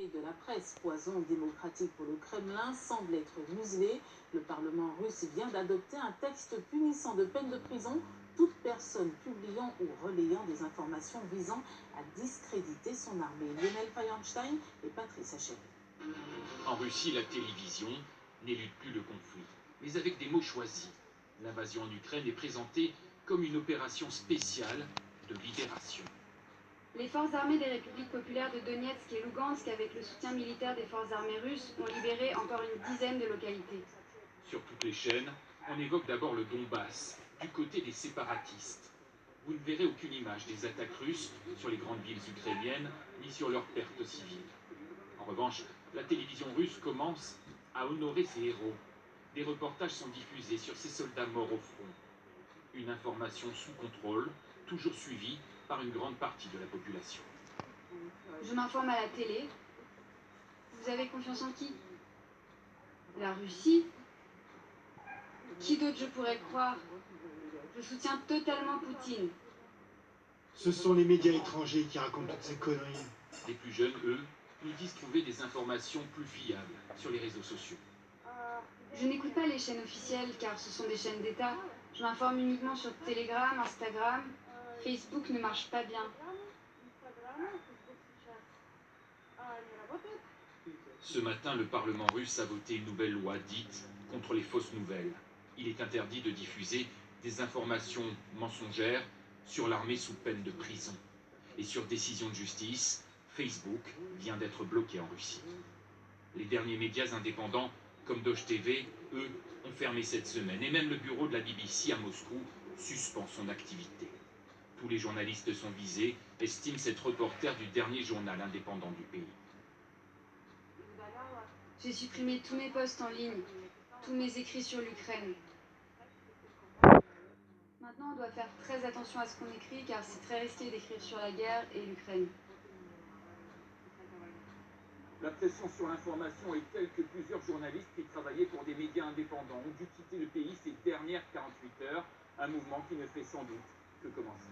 Et de la presse, poison démocratique pour le Kremlin, semble être muselé. Le Parlement russe vient d'adopter un texte punissant de peine de prison toute personne publiant ou relayant des informations visant à discréditer son armée. Lionel Feuerstein et Patrice Hachet. En Russie, la télévision n'élude plus le conflit, mais avec des mots choisis. L'invasion en Ukraine est présentée comme une opération spéciale de libération. Les forces armées des républiques populaires de Donetsk et Lugansk, avec le soutien militaire des forces armées russes, ont libéré encore une dizaine de localités. Sur toutes les chaînes, on évoque d'abord le Donbass, du côté des séparatistes. Vous ne verrez aucune image des attaques russes sur les grandes villes ukrainiennes, ni sur leurs pertes civiles. En revanche, la télévision russe commence à honorer ses héros. Des reportages sont diffusés sur ces soldats morts au front. Une information sous contrôle, toujours suivie par une grande partie de la population. Je m'informe à la télé. Vous avez confiance en qui? La Russie? Qui d'autre je pourrais croire? Je soutiens totalement Poutine. Ce sont les médias étrangers qui racontent toutes ces conneries. Les plus jeunes, eux, nous disent trouver des informations plus fiables sur les réseaux sociaux. Je n'écoute pas les chaînes officielles car ce sont des chaînes d'État. Je m'informe uniquement sur Telegram, Instagram. Facebook ne marche pas bien. Ce matin, le Parlement russe a voté une nouvelle loi dite contre les fausses nouvelles. Il est interdit de diffuser des informations mensongères sur l'armée sous peine de prison. Et sur décision de justice, Facebook vient d'être bloqué en Russie. Les derniers médias indépendants, comme Doge TV, eux, ont fermé cette semaine. Et même le bureau de la BBC à Moscou suspend son activité. Tous les journalistes sont visés, estime cette reporter du dernier journal indépendant du pays. J'ai supprimé tous mes posts en ligne, tous mes écrits sur l'Ukraine. Maintenant, on doit faire très attention à ce qu'on écrit car c'est très risqué d'écrire sur la guerre et l'Ukraine. La pression sur l'information est telle que plusieurs journalistes qui travaillaient pour des médias indépendants ont dû quitter le pays ces dernières 48 heures, un mouvement qui ne fait sans doute que commencer.